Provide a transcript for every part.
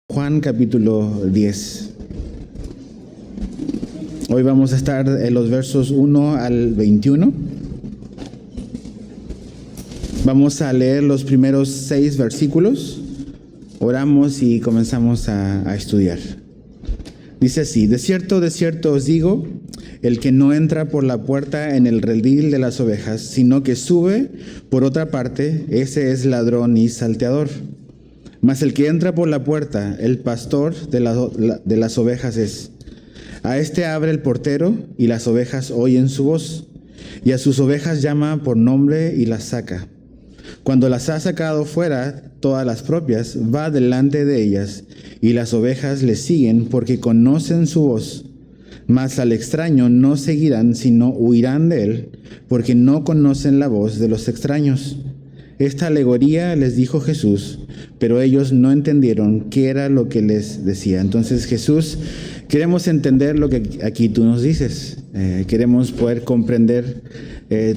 Juan capítulo 10. Hoy vamos a estar en los versos 1 al 21. Vamos a leer los primeros 6 versículos. Oramos y comenzamos a estudiar. Dice así: de cierto os digo, el que no entra por la puerta en el redil de las ovejas, sino que sube por otra parte, ese es ladrón y salteador. Mas el que entra por la puerta, el pastor de las ovejas es. A este abre el portero, y las ovejas oyen su voz, y a sus ovejas llama por nombre y las saca. Cuando las ha sacado fuera, todas las propias, va delante de ellas, y las ovejas le siguen porque conocen su voz. Mas al extraño no seguirán, sino huirán de él, porque no conocen la voz de los extraños. Esta alegoría les dijo Jesús, pero ellos no entendieron qué era lo que les decía. Entonces, Jesús, queremos entender lo que aquí tú nos dices. Queremos poder comprender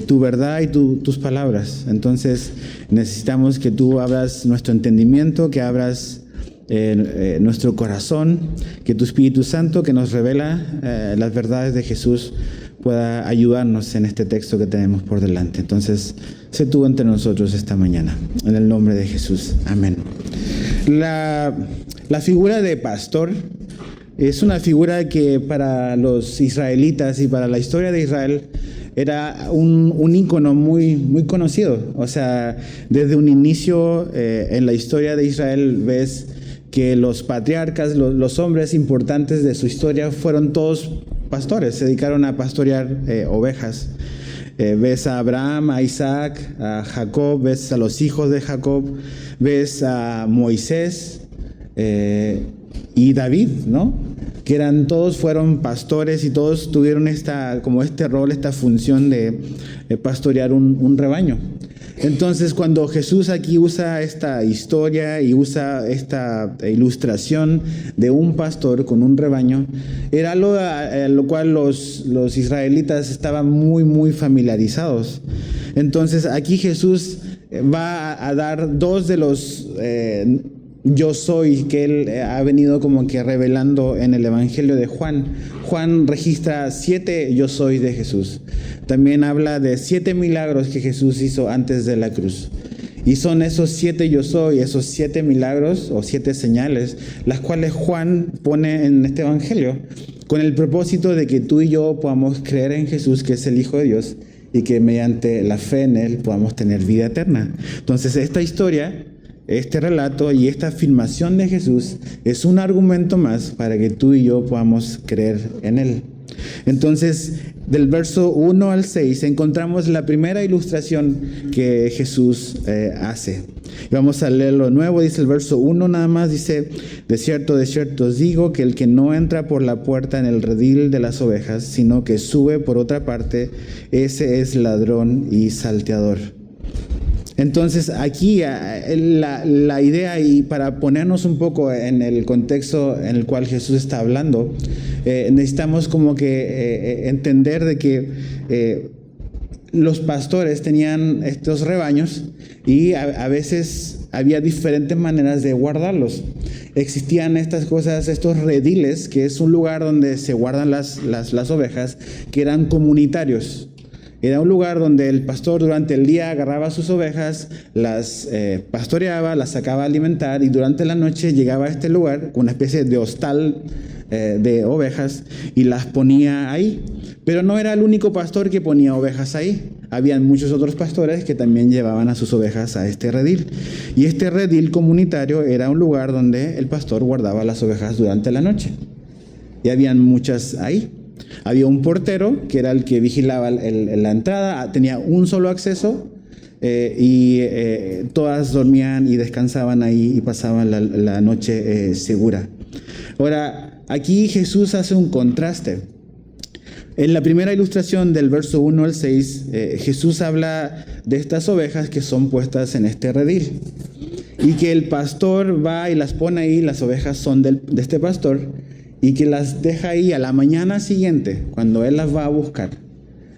tu verdad y tus palabras. Entonces, necesitamos que tú abras nuestro entendimiento, que abras nuestro corazón, que tu Espíritu Santo, que nos revela las verdades de Jesús, pueda ayudarnos en este texto que tenemos por delante. Entonces, sé tú entre nosotros esta mañana, en el nombre de Jesús. Amén. La figura de pastor es una figura que para los israelitas y para la historia de Israel era un ícono muy, muy conocido. O sea, desde un inicio en la historia de Israel ves que los patriarcas, los hombres importantes de su historia fueron todos pastores, se dedicaron a pastorear ovejas. Ves a Abraham, a Isaac, a Jacob, ves a los hijos de Jacob, ves a Moisés y David, ¿no? Que todos fueron pastores y todos tuvieron este rol, esta función de pastorear un rebaño. Entonces, cuando Jesús aquí usa esta historia y usa esta ilustración de un pastor con un rebaño, era algo a lo cual los israelitas estaban muy, muy familiarizados. Entonces, aquí Jesús va a dar 2 de los yo soy que él ha venido como que revelando en el Evangelio de Juan. Juan registra 7 yo soy de Jesús. También habla de 7 milagros que Jesús hizo antes de la cruz. Y son esos 7 yo soy, esos 7 milagros o 7 señales, las cuales Juan pone en este Evangelio, con el propósito de que tú y yo podamos creer en Jesús, que es el Hijo de Dios, y que mediante la fe en Él podamos tener vida eterna. Entonces, esta historia, este relato y esta afirmación de Jesús es un argumento más para que tú y yo podamos creer en Él. Entonces, del verso 1 al 6 encontramos la primera ilustración que Jesús hace. Vamos a leerlo de nuevo. Dice el verso 1 nada más, dice: de cierto os digo que el que no entra por la puerta en el redil de las ovejas, sino que sube por otra parte, ese es ladrón y salteador. Entonces, aquí la idea, y para ponernos un poco en el contexto en el cual Jesús está hablando, necesitamos como que entender de que los pastores tenían estos rebaños y a veces había diferentes maneras de guardarlos. Existían estas cosas, estos rediles, que es un lugar donde se guardan las ovejas, que eran comunitarios. Era un lugar donde el pastor durante el día agarraba sus ovejas, las pastoreaba, las sacaba a alimentar, y durante la noche llegaba a este lugar con una especie de hostal de ovejas y las ponía ahí. Pero no era el único pastor que ponía ovejas ahí. Habían muchos otros pastores que también llevaban a sus ovejas a este redil. Y este redil comunitario era un lugar donde el pastor guardaba las ovejas durante la noche. Y habían muchas ahí. Había un portero que era el que vigilaba la entrada, tenía un solo acceso y todas dormían y descansaban ahí y pasaban la noche segura. Ahora, aquí Jesús hace un contraste. En la primera ilustración del verso 1 al 6, Jesús habla de estas ovejas que son puestas en este redil y que el pastor va y las pone ahí, las ovejas son de este pastor, y que las deja ahí a la mañana siguiente, cuando él las va a buscar.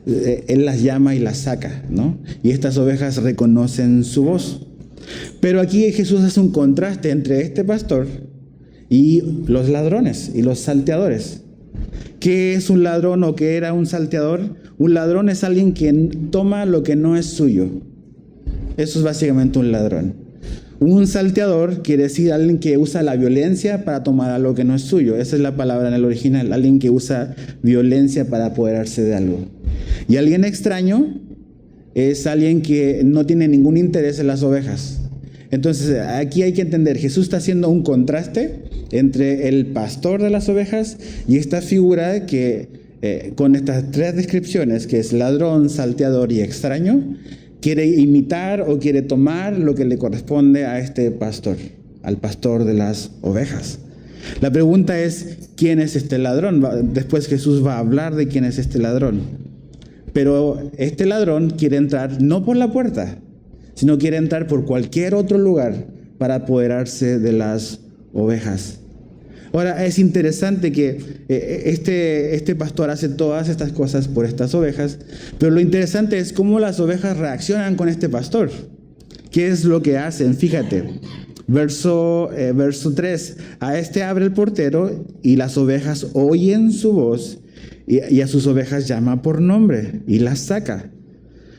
Él las llama y las saca, ¿no? Y estas ovejas reconocen su voz. Pero aquí Jesús hace un contraste entre este pastor y los ladrones y los salteadores. ¿Qué es un ladrón o qué era un salteador? Un ladrón es alguien que toma lo que no es suyo. Eso es básicamente un ladrón. Un salteador quiere decir alguien que usa la violencia para tomar algo que no es suyo. Esa es la palabra en el original. Alguien que usa violencia para apoderarse de algo. Y alguien extraño es alguien que no tiene ningún interés en las ovejas. Entonces aquí hay que entender, Jesús está haciendo un contraste entre el pastor de las ovejas y esta figura que con estas tres descripciones, que es ladrón, salteador y extraño, quiere imitar o quiere tomar lo que le corresponde a este pastor, al pastor de las ovejas. La pregunta es, ¿quién es este ladrón? Después Jesús va a hablar de quién es este ladrón. Pero este ladrón quiere entrar no por la puerta, sino quiere entrar por cualquier otro lugar para apoderarse de las ovejas. Ahora, es interesante que este pastor hace todas estas cosas por estas ovejas, pero lo interesante es cómo las ovejas reaccionan con este pastor. ¿Qué es lo que hacen? Fíjate, verso 3, a este abre el portero y las ovejas oyen su voz y a sus ovejas llama por nombre y las saca.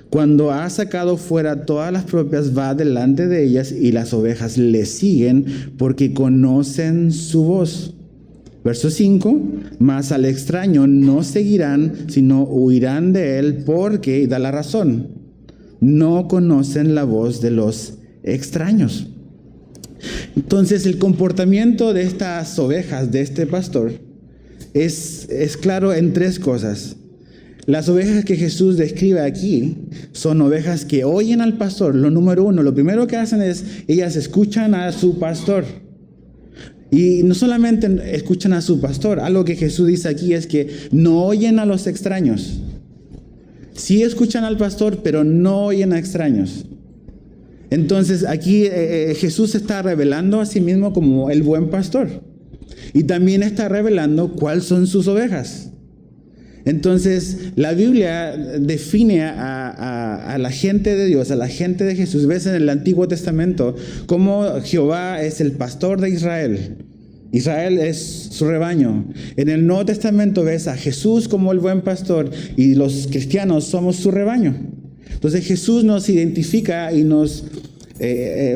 Cuando ha sacado fuera todas las propias, va delante de ellas y las ovejas le siguen porque conocen su voz. Verso 5, mas al extraño no seguirán, sino huirán de él porque, y da la razón, no conocen la voz de los extraños. Entonces el comportamiento de estas ovejas, de este pastor, es claro en tres cosas. Las ovejas que Jesús describe aquí son ovejas que oyen al pastor. Lo número uno, lo primero que hacen es, ellas escuchan a su pastor. Y no solamente escuchan a su pastor, algo que Jesús dice aquí es que no oyen a los extraños. Sí escuchan al pastor, pero no oyen a extraños. Entonces aquí Jesús se está revelando a sí mismo como el buen pastor. Y también está revelando cuáles son sus ovejas. Entonces, la Biblia define a la gente de Dios, a la gente de Jesús. Ves en el Antiguo Testamento cómo Jehová es el pastor de Israel. Israel es su rebaño. En el Nuevo Testamento ves a Jesús como el buen pastor y los cristianos somos su rebaño. Entonces, Jesús nos identifica y nos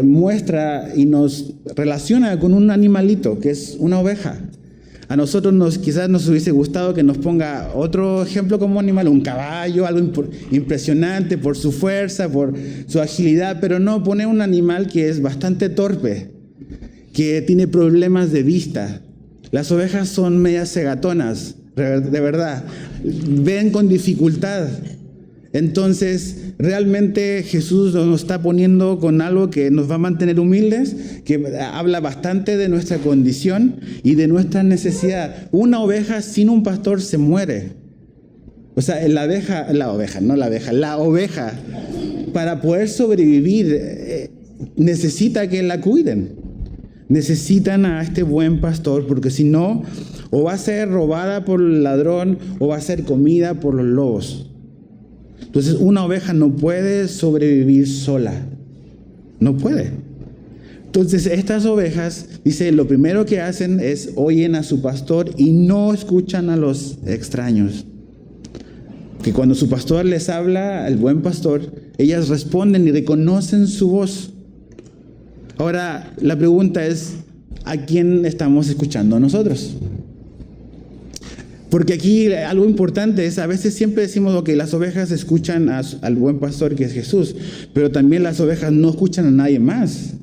muestra y nos relaciona con un animalito que es una oveja. A nosotros quizás nos hubiese gustado que nos ponga otro ejemplo como animal, un caballo, algo impresionante por su fuerza, por su agilidad, pero no, pone un animal que es bastante torpe, que tiene problemas de vista. Las ovejas son medias cegatonas, de verdad, ven con dificultad. Entonces, realmente Jesús nos está poniendo con algo que nos va a mantener humildes, que habla bastante de nuestra condición y de nuestra necesidad. Una oveja sin un pastor se muere. O sea, la oveja, para poder sobrevivir, necesita que la cuiden. Necesitan a este buen pastor, porque si no, o va a ser robada por el ladrón o va a ser comida por los lobos. Entonces, una oveja no puede sobrevivir sola. No puede. Entonces, estas ovejas, dice, lo primero que hacen es oyen a su pastor y no escuchan a los extraños. Que cuando su pastor les habla, el buen pastor, ellas responden y reconocen su voz. Ahora, la pregunta es, ¿a quién estamos escuchando nosotros? Porque aquí algo importante es, a veces siempre decimos que las ovejas escuchan al buen pastor que es Jesús, pero también las ovejas no escuchan a nadie más.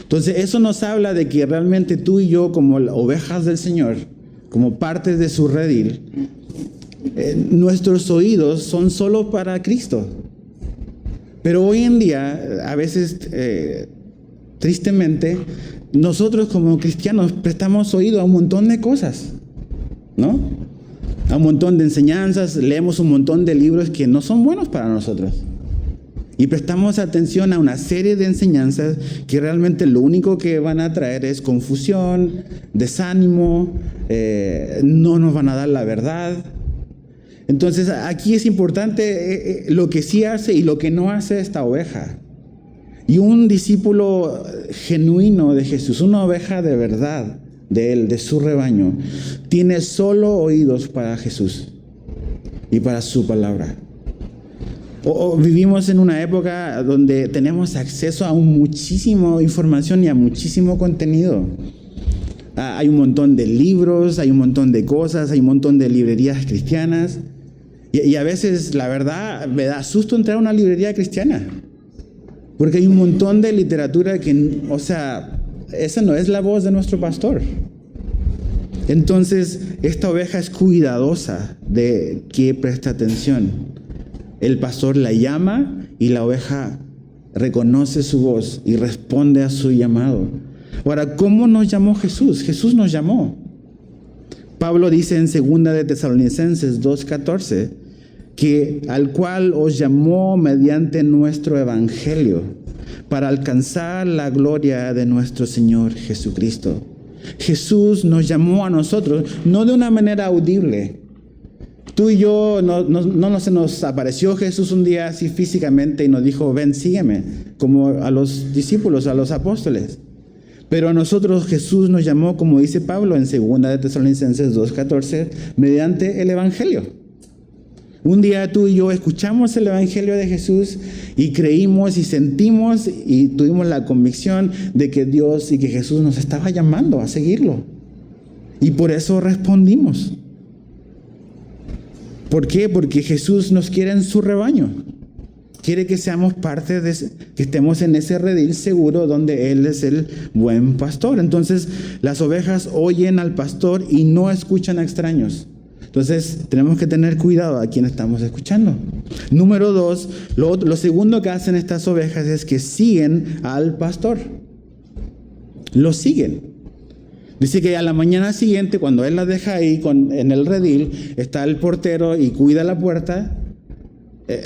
Entonces eso nos habla de que realmente tú y yo, como ovejas del Señor, como partes de su redil, nuestros oídos son solo para Cristo. Pero hoy en día, a veces, tristemente, nosotros como cristianos prestamos oído a un montón de cosas, ¿no? A un montón de enseñanzas, leemos un montón de libros que no son buenos para nosotros. Y prestamos atención a una serie de enseñanzas que realmente lo único que van a traer es confusión, desánimo, no nos van a dar la verdad. Entonces aquí es importante lo que sí hace y lo que no hace esta oveja. Y un discípulo genuino de Jesús, una oveja de verdad de él, de su rebaño, tiene solo oídos para Jesús y para su palabra. O vivimos en una época donde tenemos acceso a muchísima información y a muchísimo contenido. Hay un montón de libros, hay un montón de cosas, hay un montón de librerías cristianas. Y a veces, la verdad, me da susto entrar a una librería cristiana. Porque hay un montón de literatura que, esa no es la voz de nuestro pastor. Entonces, esta oveja es cuidadosa de que presta atención. El pastor la llama y la oveja reconoce su voz y responde a su llamado. Ahora, ¿cómo nos llamó Jesús? Jesús nos llamó. Pablo dice en 2 de Tesalonicenses 2:14 que al cual os llamó mediante nuestro evangelio para alcanzar la gloria de nuestro Señor Jesucristo. Jesús nos llamó a nosotros, no de una manera audible. Tú y yo, no se nos apareció Jesús un día así físicamente y nos dijo, ven, sígueme, como a los discípulos, a los apóstoles. Pero a nosotros Jesús nos llamó, como dice Pablo en 2 de Tesalonicenses 2:14, mediante el evangelio. Un día tú y yo escuchamos el evangelio de Jesús y creímos y sentimos y tuvimos la convicción de que Dios y que Jesús nos estaba llamando a seguirlo. Y por eso respondimos. ¿Por qué? Porque Jesús nos quiere en su rebaño. Quiere que seamos parte que estemos en ese redil seguro donde Él es el buen pastor. Entonces, las ovejas oyen al pastor y no escuchan a extraños. Entonces, tenemos que tener cuidado a quién estamos escuchando. Número 2, lo segundo que hacen estas ovejas es que siguen al pastor. Lo siguen. Dice que a la mañana siguiente, cuando Él las deja ahí en el redil, está el portero y cuida la puerta.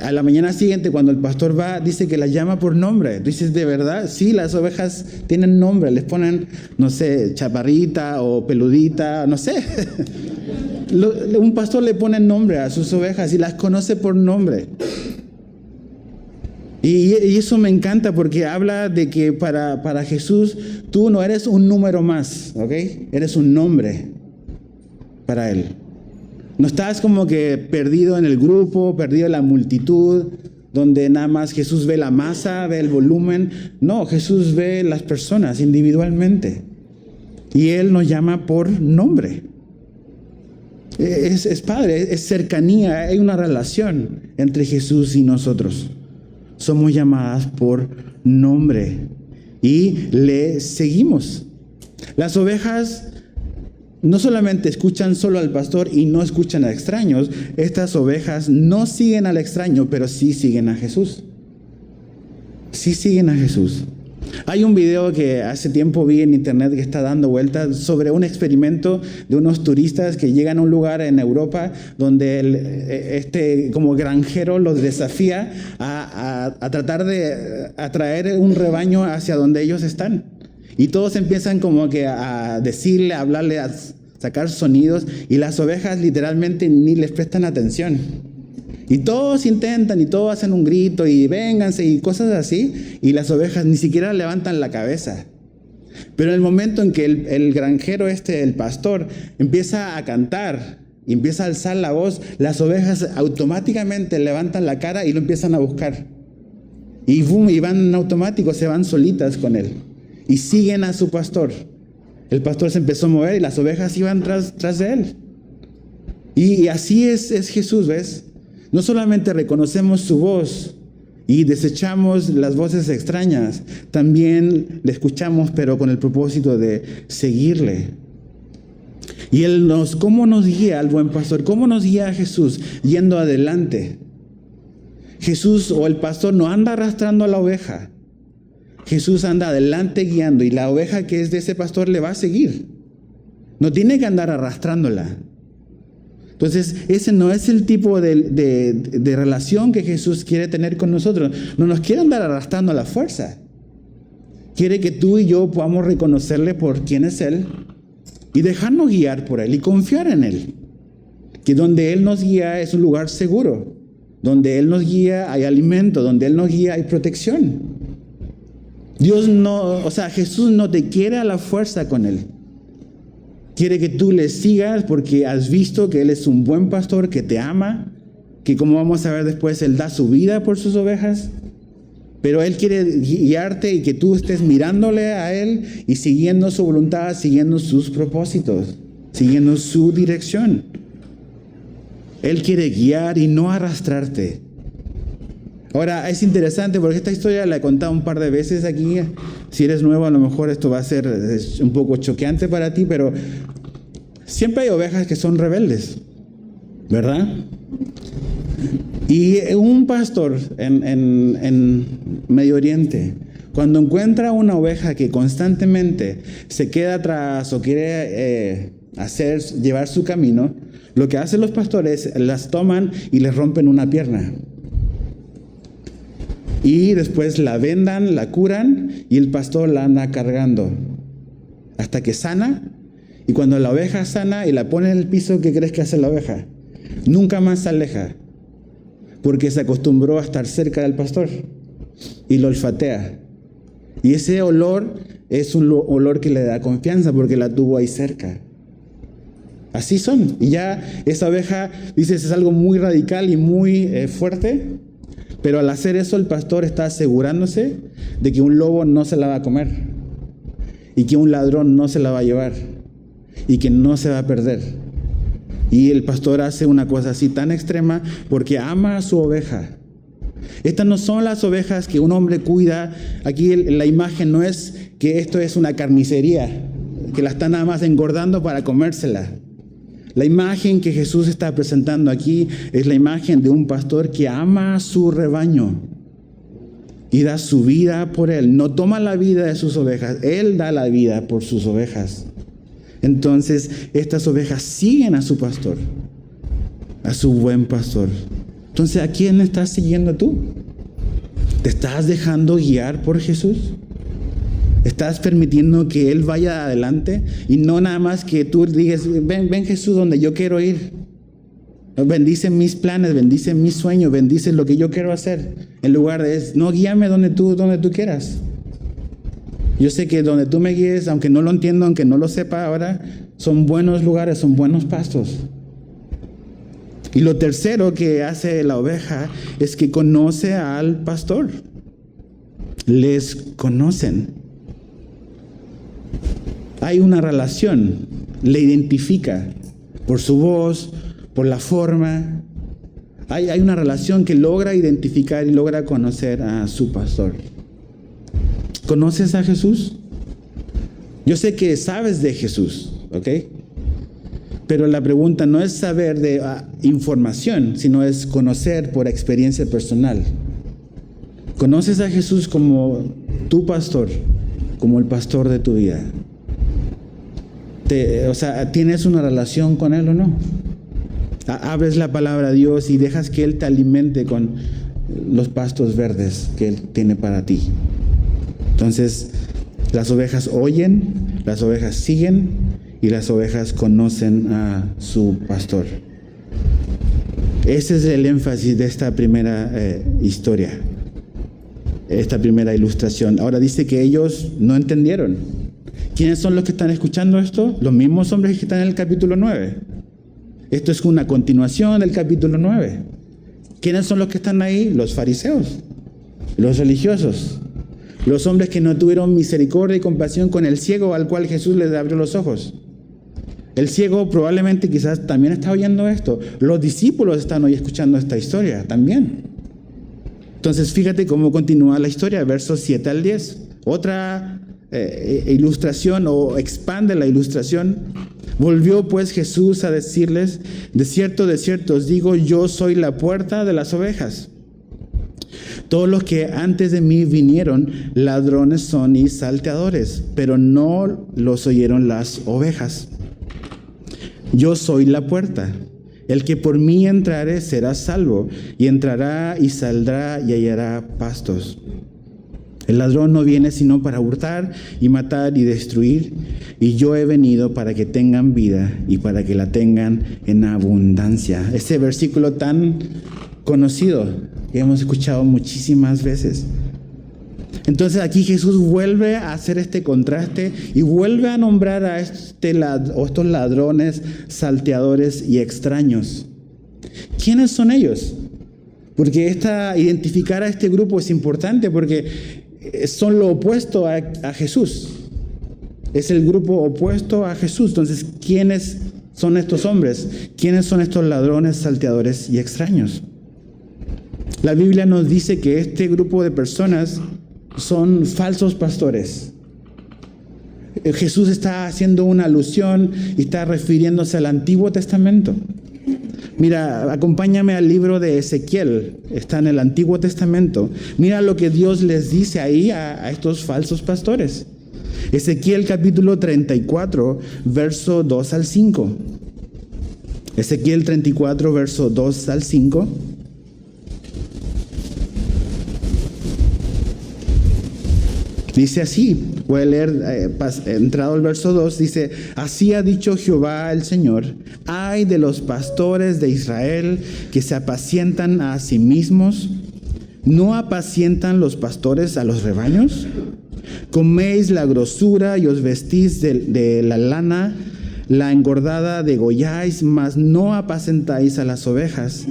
A la mañana siguiente, cuando el pastor va, dice que las llama por nombre. Dices, ¿de verdad? Sí, las ovejas tienen nombre. Les ponen, no sé, chaparrita o peludita, no sé. Un pastor le pone nombre a sus ovejas y las conoce por nombre. Y eso me encanta porque habla de que para Jesús tú no eres un número más, ¿ok? Eres un nombre para Él. No estás como que perdido en el grupo, perdido en la multitud, donde nada más Jesús ve la masa, ve el volumen. No, Jesús ve las personas individualmente. Y Él nos llama por nombre. Es padre, es cercanía, hay una relación entre Jesús y nosotros. Somos llamadas por nombre y le seguimos. Las ovejas no solamente escuchan solo al pastor y no escuchan a extraños, estas ovejas no siguen al extraño, pero sí siguen a Jesús. Sí siguen a Jesús. Hay un video que hace tiempo vi en internet que está dando vueltas sobre un experimento de unos turistas que llegan a un lugar en Europa donde como granjero los desafía a tratar de atraer un rebaño hacia donde ellos están. Y todos empiezan como que a decirle, a hablarle, a sacar sonidos y las ovejas literalmente ni les prestan atención. Y todos intentan y todos hacen un grito y vénganse y cosas así y las ovejas ni siquiera levantan la cabeza. Pero en el momento en que el granjero el pastor, empieza a cantar y empieza a alzar la voz, las ovejas automáticamente levantan la cara y lo empiezan a buscar. Y boom, y van en automático, se van solitas con él. Y siguen a su pastor. El pastor se empezó a mover y las ovejas iban tras de él. Y así es Jesús, ¿ves? No solamente reconocemos su voz y desechamos las voces extrañas, también le escuchamos, pero con el propósito de seguirle. Y ¿cómo nos guía al buen pastor? ¿Cómo nos guía a Jesús? Yendo adelante. Jesús o el pastor no anda arrastrando a la oveja. Jesús anda adelante guiando y la oveja que es de ese pastor le va a seguir. No tiene que andar arrastrándola. Entonces, ese no es el tipo de relación que Jesús quiere tener con nosotros. No nos quiere andar arrastrando a la fuerza. Quiere que tú y yo podamos reconocerle por quién es Él y dejarnos guiar por Él y confiar en Él. que donde Él nos guía es un lugar seguro. Donde Él nos guía hay alimento, donde Él nos guía hay protección. Jesús no te quiere a la fuerza con Él. Quiere que tú le sigas porque has visto que Él es un buen pastor, que te ama, que como vamos a ver después, Él da su vida por sus ovejas. Pero Él quiere guiarte y que tú estés mirándole a Él y siguiendo su voluntad, siguiendo sus propósitos, siguiendo su dirección. Él quiere guiar y no arrastrarte. Ahora, es interesante porque esta historia la he contado un par de veces aquí. Si eres nuevo, a lo mejor esto va a ser un poco choqueante para ti, pero siempre hay ovejas que son rebeldes, ¿verdad? Y un pastor en Medio Oriente, cuando encuentra una oveja que constantemente se queda atrás o quiere llevar su camino, lo que hacen los pastores, las toman y les rompen una pierna. Y después la vendan, la curan y el pastor la anda cargando hasta que sana. Y cuando la oveja sana y la pone en el piso, ¿qué crees que hace la oveja? Nunca más se aleja, porque se acostumbró a estar cerca del pastor y lo olfatea. Y ese olor es un olor que le da confianza porque la tuvo ahí cerca. Así son. Y ya esa oveja, dices, es algo muy radical y muy fuerte, pero al hacer eso el pastor está asegurándose de que un lobo no se la va a comer y que un ladrón no se la va a llevar y que no se va a perder. Y el pastor hace una cosa así tan extrema porque ama a su oveja. Estas no son las ovejas que un hombre cuida. Aquí la imagen no es que esto es una carnicería, que la están nada más engordando para comérsela. La imagen que Jesús está presentando aquí es la imagen de un pastor que ama a su rebaño y da su vida por él. No toma la vida de sus ovejas, Él da la vida por sus ovejas. Entonces, estas ovejas siguen a su pastor, a su buen pastor. Entonces, ¿a quién estás siguiendo tú? ¿Te estás dejando guiar por Jesús? ¿Estás permitiendo que Él vaya adelante? Y no nada más que tú digas, ven Jesús donde yo quiero ir. Bendice mis planes, bendice mis sueños, bendice lo que yo quiero hacer. En lugar de, no, guíame donde tú quieras. Yo sé que donde tú me guíes, aunque no lo entiendo, aunque no lo sepa ahora, son buenos lugares, son buenos pastos. Y lo tercero que hace la oveja es que conoce al pastor. Les conocen. Hay una relación, le identifica por su voz, por la forma. Hay una relación que logra identificar y logra conocer a su pastor. ¿Conoces a Jesús? Yo sé que sabes de Jesús, ¿ok? Pero la pregunta no es saber de información, sino es conocer por experiencia personal. ¿Conoces a Jesús como tu pastor, como el pastor de tu vida? ¿Tienes una relación con Él o no? Abres la palabra de Dios y dejas que Él te alimente con los pastos verdes que Él tiene para ti. Entonces, las ovejas oyen, las ovejas siguen y las ovejas conocen a su pastor. Ese es el énfasis de esta primera historia, esta primera ilustración. Ahora dice que ellos no entendieron. ¿Quiénes son los que están escuchando esto? Los mismos hombres que están en el capítulo 9. Esto es una continuación del capítulo 9. ¿Quiénes son los que están ahí? Los fariseos, los religiosos, los hombres que no tuvieron misericordia y compasión con el ciego al cual Jesús les abrió los ojos. El ciego probablemente quizás también está oyendo esto. Los discípulos están hoy escuchando esta historia también. Entonces fíjate cómo continúa la historia, versos 7 al 10. Otra ilustración o expande la ilustración. Volvió pues Jesús a decirles, de cierto os digo, yo soy la puerta de las ovejas. Todos los que antes de mí vinieron, ladrones son y salteadores, pero no los oyeron las ovejas. Yo soy la puerta. El que por mí entrare será salvo, y entrará y saldrá y hallará pastos. El ladrón no viene sino para hurtar y matar y destruir, y yo he venido para que tengan vida y para que la tengan en abundancia. Este versículo tan conocido que hemos escuchado muchísimas veces. Entonces aquí Jesús vuelve a hacer este contraste y vuelve a nombrar a estos ladrones, salteadores y extraños. ¿Quiénes son ellos? Porque identificar a este grupo es importante porque son lo opuesto a Jesús. Es el grupo opuesto a Jesús. Entonces, ¿quiénes son estos hombres? ¿Quiénes son estos ladrones, salteadores y extraños? La Biblia nos dice que este grupo de personas son falsos pastores. Jesús está haciendo una alusión y está refiriéndose al Antiguo Testamento. Mira, acompáñame al libro de Ezequiel, está en el Antiguo Testamento. Mira lo que Dios les dice ahí a estos falsos pastores. Ezequiel capítulo 34, verso 2 al 5. Ezequiel 34, verso 2 al 5. Dice así, voy a leer, entrado el verso 2, dice: así ha dicho Jehová el Señor: ay de los pastores de Israel que se apacientan a sí mismos. ¿No apacientan los pastores a los rebaños? Coméis la grosura y os vestís de la lana, la engordada degolláis, mas no apacentáis a las ovejas.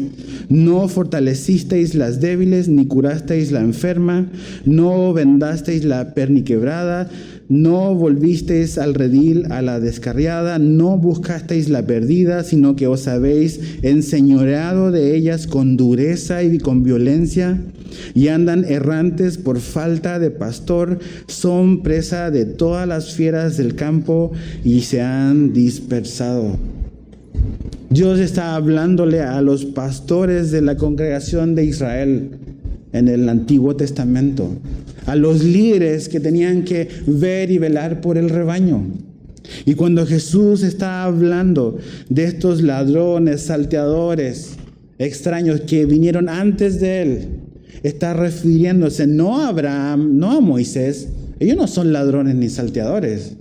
No fortalecisteis las débiles, ni curasteis la enferma, no vendasteis la perniquebrada, no volvisteis al redil a la descarriada, no buscasteis la perdida, sino que os habéis enseñoreado de ellas con dureza y con violencia, y andan errantes por falta de pastor, son presa de todas las fieras del campo y se han dispersado. Dios está hablándole a los pastores de la congregación de Israel en el Antiguo Testamento, a los líderes que tenían que ver y velar por el rebaño. Y cuando Jesús está hablando de estos ladrones, salteadores, extraños que vinieron antes de él, está refiriéndose no a Abraham, no a Moisés. Ellos no son ladrones ni salteadores.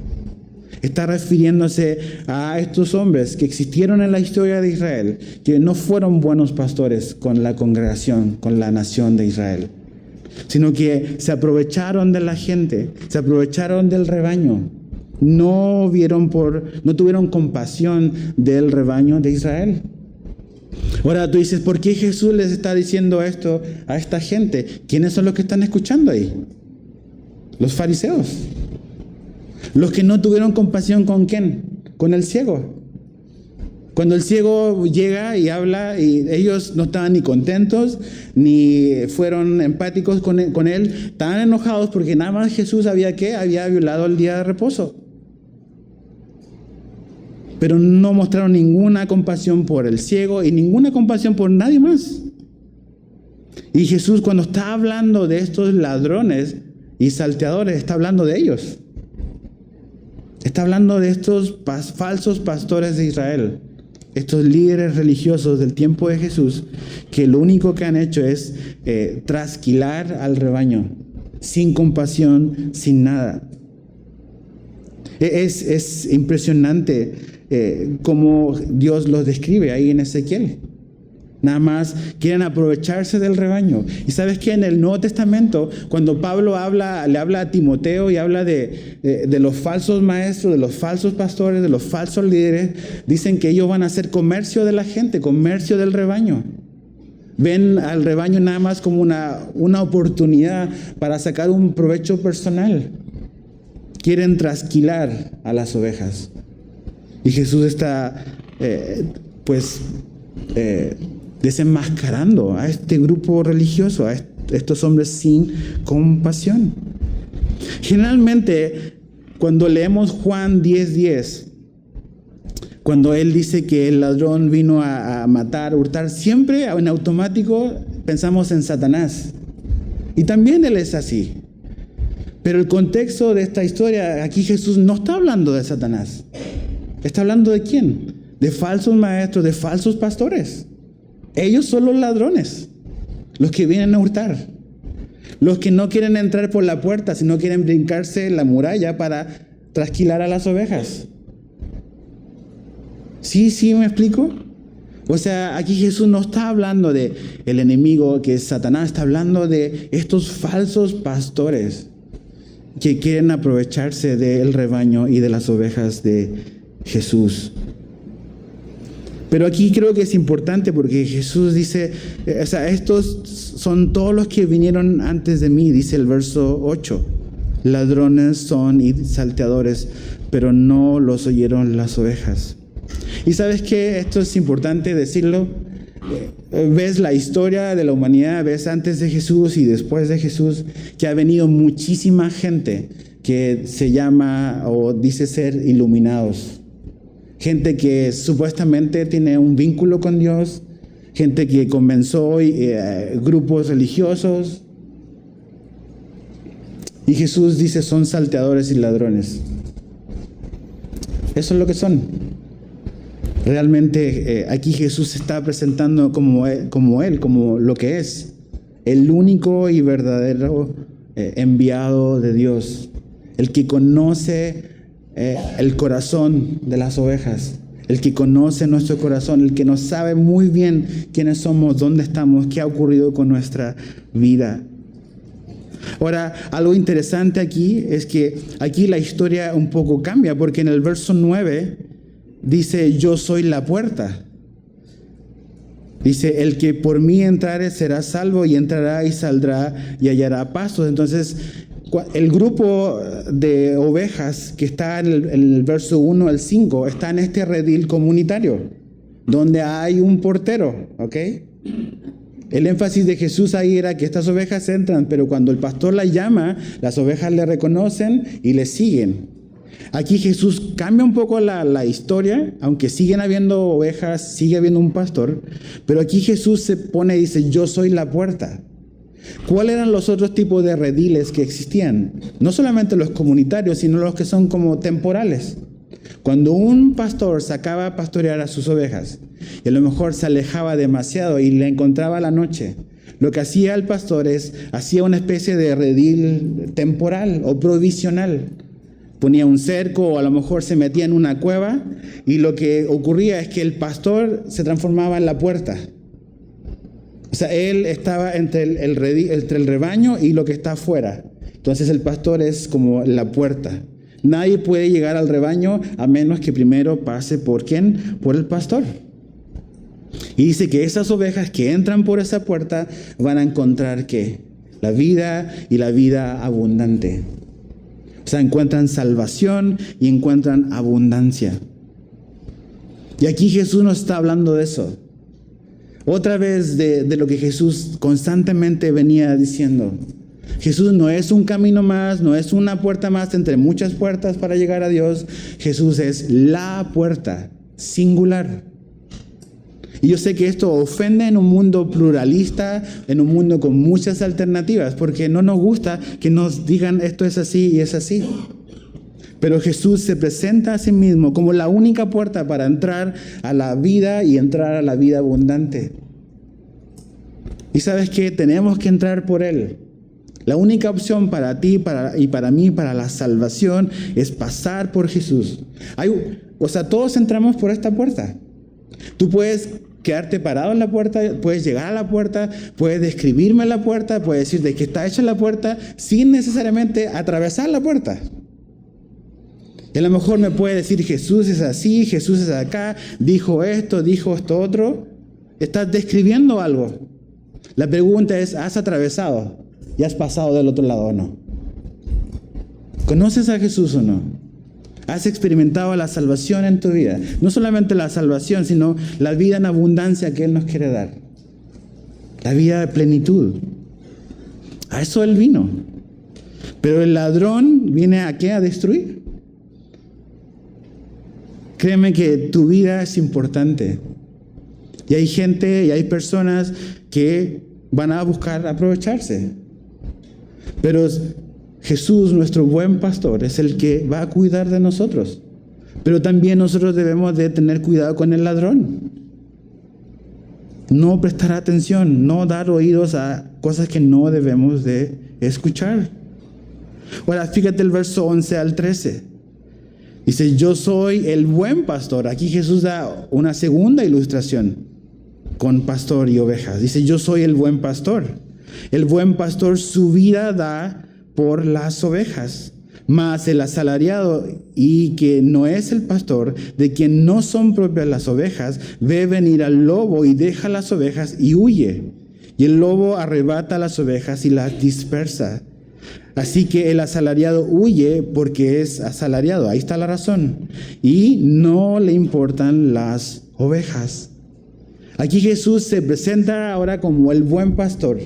Está refiriéndose a estos hombres que existieron en la historia de Israel, que no fueron buenos pastores con la congregación, con la nación de Israel, sino que se aprovecharon de la gente, se aprovecharon del rebaño, no tuvieron compasión del rebaño de Israel. Ahora tú dices, ¿por qué Jesús les está diciendo esto a esta gente? ¿Quiénes son los que están escuchando ahí? Los fariseos. Los que no tuvieron compasión, ¿con quién? Con el ciego. Cuando el ciego llega y habla, y ellos no estaban ni contentos, ni fueron empáticos con él, estaban enojados porque nada más Jesús había violado el día de reposo. Pero no mostraron ninguna compasión por el ciego y ninguna compasión por nadie más. Y Jesús, cuando está hablando de estos ladrones y salteadores, está hablando de ellos. Está hablando de estos falsos pastores de Israel, estos líderes religiosos del tiempo de Jesús, que lo único que han hecho es trasquilar al rebaño, sin compasión, sin nada. Es impresionante cómo Dios los describe ahí en Ezequiel. Nada más quieren aprovecharse del rebaño. Y sabes que en el Nuevo Testamento, cuando Pablo le habla a Timoteo y habla de los falsos maestros, de los falsos pastores, de los falsos líderes, dicen que ellos van a hacer comercio de la gente, comercio del rebaño. Ven al rebaño nada más como una oportunidad para sacar un provecho personal. Quieren trasquilar a las ovejas. Y Jesús está, desenmascarando a este grupo religioso, a estos hombres sin compasión. Generalmente, cuando leemos Juan 10:10, cuando él dice que el ladrón vino a matar, hurtar, siempre en automático pensamos en Satanás. Y también él es así. Pero el contexto de esta historia, aquí Jesús no está hablando de Satanás. ¿Está hablando de quién? De falsos maestros, de falsos pastores. Ellos son los ladrones, los que vienen a hurtar. Los que no quieren entrar por la puerta, sino quieren brincarse la muralla para trasquilar a las ovejas. ¿Sí me explico? O sea, aquí Jesús no está hablando de el enemigo que es Satanás, está hablando de estos falsos pastores que quieren aprovecharse del rebaño y de las ovejas de Jesús. Pero aquí creo que es importante porque Jesús dice, o sea, estos son todos los que vinieron antes de mí, dice el verso 8. Ladrones son y salteadores, pero no los oyeron las ovejas. Y sabes que esto es importante decirlo. Ves la historia de la humanidad, ves antes de Jesús y después de Jesús, que ha venido muchísima gente que se llama o dice ser iluminados. Gente que supuestamente tiene un vínculo con Dios, gente que comenzó grupos religiosos. Y Jesús dice son salteadores y ladrones. Eso es lo que son. Realmente aquí Jesús se está presentando como lo que es, el único y verdadero enviado de Dios, el que conoce el corazón de las ovejas, el que conoce nuestro corazón, el que nos sabe muy bien quiénes somos, dónde estamos, qué ha ocurrido con nuestra vida. Ahora, algo interesante aquí es que aquí la historia un poco cambia, porque en el verso 9 dice, yo soy la puerta. Dice, el que por mí entrare será salvo, y entrará y saldrá y hallará pastos. Entonces, el grupo de ovejas que está en el verso 1 al 5 está en este redil comunitario, donde hay un portero, ¿ok? El énfasis de Jesús ahí era que estas ovejas entran, pero cuando el pastor las llama, las ovejas le reconocen y le siguen. Aquí Jesús cambia un poco la historia, aunque siguen habiendo ovejas, sigue habiendo un pastor, pero aquí Jesús se pone y dice, yo soy la puerta. ¿Cuáles eran los otros tipos de rediles que existían? No solamente los comunitarios, sino los que son como temporales. Cuando un pastor sacaba a pastorear a sus ovejas y a lo mejor se alejaba demasiado y le encontraba a la noche, lo que hacía el pastor es, hacía una especie de redil temporal o provisional. Ponía un cerco o a lo mejor se metía en una cueva, y lo que ocurría es que el pastor se transformaba en la puerta. O sea, él estaba entre el rebaño y lo que está afuera. Entonces el pastor es como la puerta. Nadie puede llegar al rebaño a menos que primero pase ¿por quién? Por el pastor. Y dice que esas ovejas que entran por esa puerta van a encontrar ¿qué? La vida y la vida abundante. O sea, encuentran salvación y encuentran abundancia. Y aquí Jesús nos está hablando de eso. Otra vez de lo que Jesús constantemente venía diciendo. Jesús no es un camino más, no es una puerta más entre muchas puertas para llegar a Dios. Jesús es la puerta, singular. Y yo sé que esto ofende en un mundo pluralista, en un mundo con muchas alternativas, porque no nos gusta que nos digan esto es así y es así. Pero Jesús se presenta a sí mismo como la única puerta para entrar a la vida y entrar a la vida abundante. Y sabes que tenemos que entrar por Él. La única opción para ti y para mí, para la salvación, es pasar por Jesús. Todos entramos por esta puerta. Tú puedes quedarte parado en la puerta, puedes llegar a la puerta, puedes describirme la puerta, puedes decir de qué está hecha la puerta, sin necesariamente atravesar la puerta. Y a lo mejor me puede decir Jesús es así, Jesús es acá, dijo esto otro. Estás describiendo algo. La pregunta es, ¿has atravesado y has pasado del otro lado o no? ¿Conoces a Jesús o no? ¿Has experimentado la salvación en tu vida? No solamente la salvación, sino la vida en abundancia que Él nos quiere dar. La vida de plenitud. A eso Él vino. Pero el ladrón viene ¿a qué? A destruir. Créeme que tu vida es importante. Y hay gente y hay personas que van a buscar aprovecharse. Pero Jesús, nuestro buen pastor, es el que va a cuidar de nosotros. Pero también nosotros debemos de tener cuidado con el ladrón. no prestar atención, no dar oídos a cosas que no debemos de escuchar. Ahora, fíjate el verso 11 al 13. Dice, yo soy el buen pastor. Aquí Jesús da una segunda ilustración con pastor y ovejas. Dice, yo soy el buen pastor. El buen pastor su vida da por las ovejas. Mas el asalariado, y que no es el pastor, de quien no son propias las ovejas, ve venir al lobo y deja las ovejas y huye. Y el lobo arrebata las ovejas y las dispersa. Así que el asalariado huye porque es asalariado. Ahí está la razón. Y no le importan las ovejas. Aquí Jesús se presenta ahora como el buen pastor.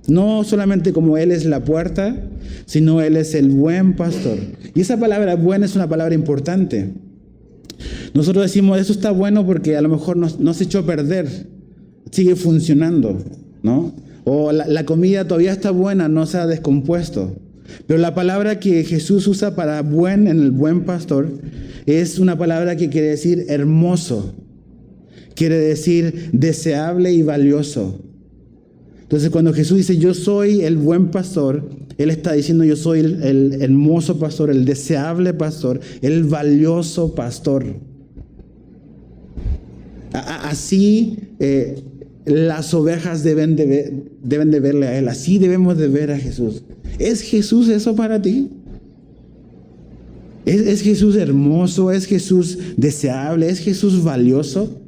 No solamente como Él es la puerta, sino Él es el buen pastor. Y esa palabra buena es una palabra importante. Nosotros decimos, eso está bueno porque a lo mejor no se echó a perder, sigue funcionando, ¿no? O la comida todavía está buena, no se ha descompuesto. Pero la palabra que Jesús usa para buen en el buen pastor es una palabra que quiere decir hermoso, quiere decir deseable y valioso. Entonces cuando Jesús dice yo soy el buen pastor, Él está diciendo yo soy el hermoso pastor, el deseable pastor, el valioso pastor. Así las ovejas deben de verle a Él, así debemos de ver a Jesús. ¿Es Jesús eso para ti? ¿Es Jesús hermoso? ¿Es Jesús deseable? ¿Es Jesús valioso?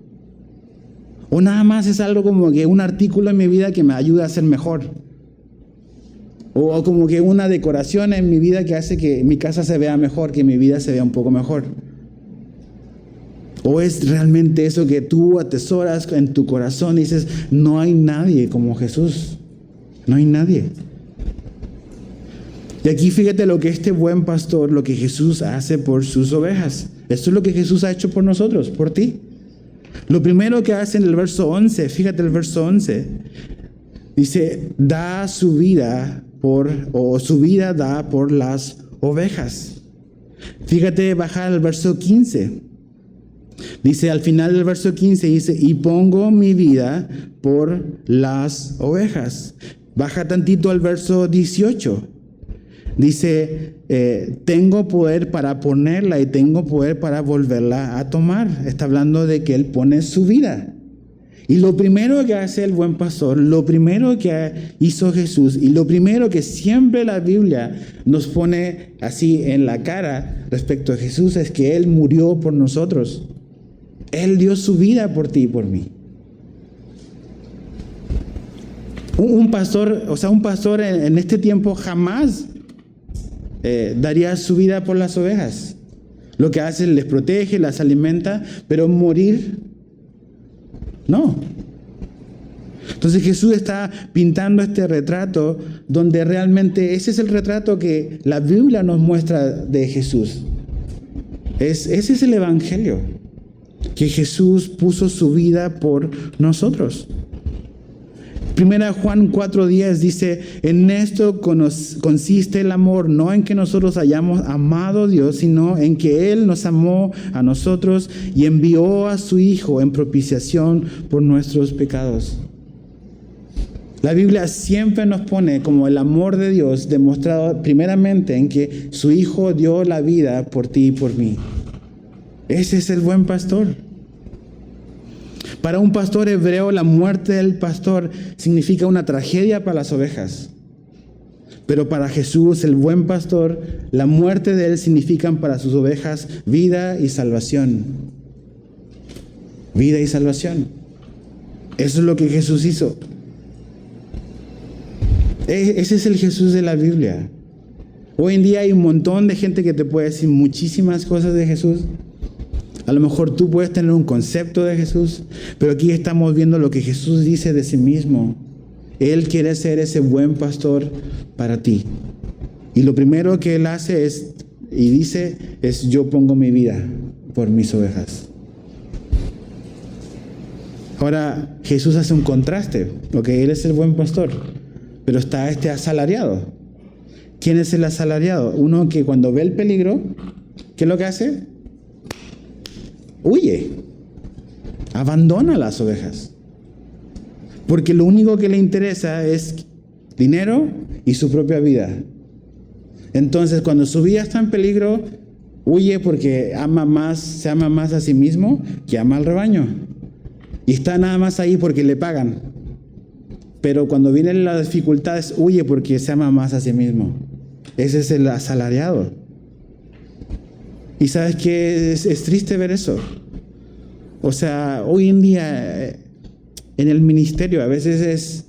¿O nada más es algo como que un artículo en mi vida que me ayuda a ser mejor? ¿O como que una decoración en mi vida que hace que mi casa se vea mejor, que mi vida se vea un poco mejor? ¿O es realmente eso que tú atesoras en tu corazón y dices, no hay nadie como Jesús? No hay nadie. Y aquí fíjate lo que este buen pastor, lo que Jesús hace por sus ovejas. Esto es lo que Jesús ha hecho por nosotros, por ti. Lo primero que hace en el verso 11, fíjate el verso 11, dice, da su vida su vida da por las ovejas. Fíjate, baja al verso 15. Dice, al final del verso 15, dice, y pongo mi vida por las ovejas. Baja tantito al verso 18. Dice, tengo poder para ponerla y tengo poder para volverla a tomar. Está hablando de que Él pone su vida. Y lo primero que hace el buen pastor, lo primero que hizo Jesús y lo primero que siempre la Biblia nos pone así en la cara respecto a Jesús es que Él murió por nosotros. Él dio su vida por ti y por mí. Un pastor en este tiempo jamás daría su vida por las ovejas. Lo que hace, les protege, las alimenta, pero morir, no. Entonces Jesús está pintando este retrato donde realmente ese es el retrato que la Biblia nos muestra de Jesús. Ese es el evangelio, que Jesús puso su vida por nosotros. Primera Juan 4:10 dice, en esto consiste el amor, no en que nosotros hayamos amado a Dios, sino en que Él nos amó a nosotros y envió a su Hijo en propiciación por nuestros pecados. La Biblia siempre nos pone como el amor de Dios demostrado primeramente en que su Hijo dio la vida por ti y por mí. Ese es el buen pastor. Para un pastor hebreo, la muerte del pastor significa una tragedia para las ovejas. Pero para Jesús, el buen pastor, la muerte de Él significa para sus ovejas vida y salvación. Vida y salvación. Eso es lo que Jesús hizo. Ese es el Jesús de la Biblia. Hoy en día hay un montón de gente que te puede decir muchísimas cosas de Jesús. A lo mejor tú puedes tener un concepto de Jesús, pero aquí estamos viendo lo que Jesús dice de sí mismo. Él quiere ser ese buen pastor para ti. Y lo primero que Él hace dice, yo pongo mi vida por mis ovejas. Ahora, Jesús hace un contraste, porque Él es el buen pastor, pero está este asalariado. ¿Quién es el asalariado? Uno que cuando ve el peligro, ¿qué es lo que hace? Huye, abandona las ovejas. Porque lo único que le interesa es dinero y su propia vida. Entonces, cuando su vida está en peligro, huye porque se ama más a sí mismo que ama al rebaño. Y está nada más ahí porque le pagan. Pero cuando vienen las dificultades, huye porque se ama más a sí mismo. Ese es el asalariado. Y ¿sabes qué? Es triste ver eso. O sea, hoy en día en el ministerio a veces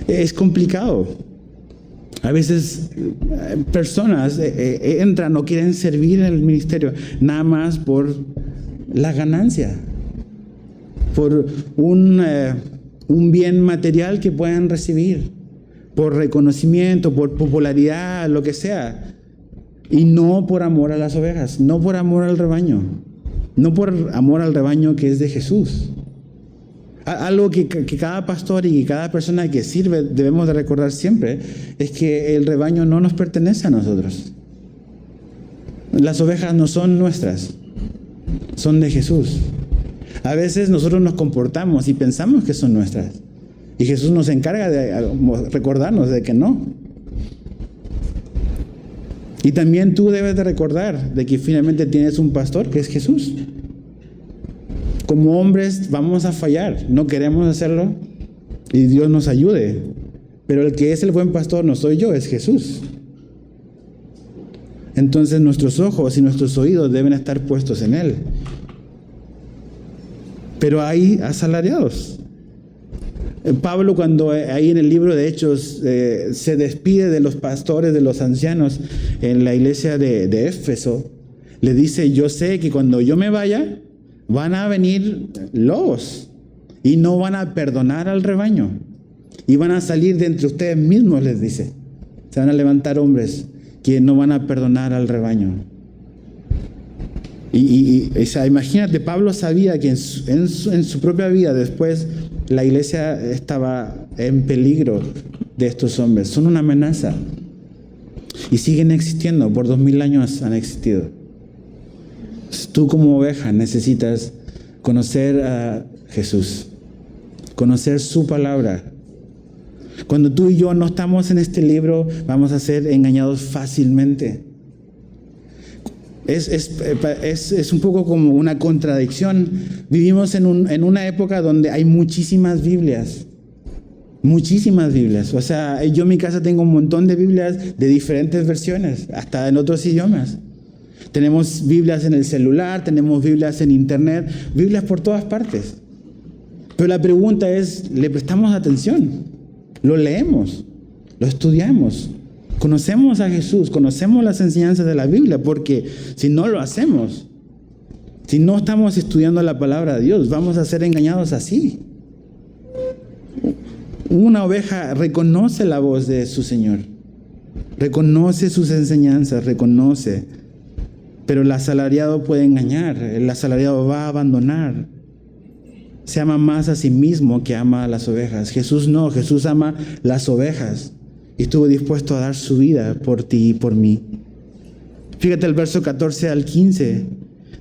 es complicado. A veces personas entran o quieren servir en el ministerio nada más por la ganancia, por un bien material que puedan recibir, por reconocimiento, por popularidad, lo que sea, y no por amor a las ovejas, no por amor al rebaño, no por amor al rebaño que es de Jesús. Algo que cada pastor y cada persona que sirve debemos de recordar siempre es que el rebaño no nos pertenece a nosotros. Las ovejas no son nuestras, son de Jesús. A veces nosotros nos comportamos y pensamos que son nuestras. Y Jesús nos encarga de recordarnos de que no. Y también tú debes de recordar de que finalmente tienes un pastor que es Jesús. Como hombres vamos a fallar, no queremos hacerlo y Dios nos ayude. Pero el que es el buen pastor no soy yo, es Jesús. Entonces nuestros ojos y nuestros oídos deben estar puestos en Él. Pero hay asalariados. Pablo, cuando ahí en el libro de Hechos se despide de los pastores, de los ancianos en la iglesia de Éfeso, le dice: yo sé que cuando yo me vaya van a venir lobos y no van a perdonar al rebaño y van a salir de entre ustedes mismos, les dice. Se van a levantar hombres que no van a perdonar al rebaño. O sea, imagínate, Pablo sabía que en su propia vida después la iglesia estaba en peligro de estos hombres. Son una amenaza y siguen existiendo. Por 2000 años han existido. Tú como oveja necesitas conocer a Jesús, conocer su palabra. Cuando tú y yo no estamos en este libro, vamos a ser engañados fácilmente. Es un poco como una contradicción. Vivimos en una época donde hay muchísimas Biblias. Muchísimas Biblias. O sea, yo en mi casa tengo un montón de Biblias de diferentes versiones, hasta en otros idiomas. Tenemos Biblias en el celular, tenemos Biblias en internet, Biblias por todas partes. Pero la pregunta es, ¿le prestamos atención? ¿Lo leemos? ¿Lo estudiamos? ¿Conocemos a Jesús? ¿Conocemos las enseñanzas de la Biblia? Porque si no lo hacemos, si no estamos estudiando la palabra de Dios, vamos a ser engañados así. Una oveja reconoce la voz de su Señor, reconoce sus enseñanzas, reconoce. Pero el asalariado puede engañar, el asalariado va a abandonar. Se ama más a sí mismo que ama a las ovejas. Jesús no, Jesús ama las ovejas y estuvo dispuesto a dar su vida por ti y por mí. Fíjate el verso 14 al 15.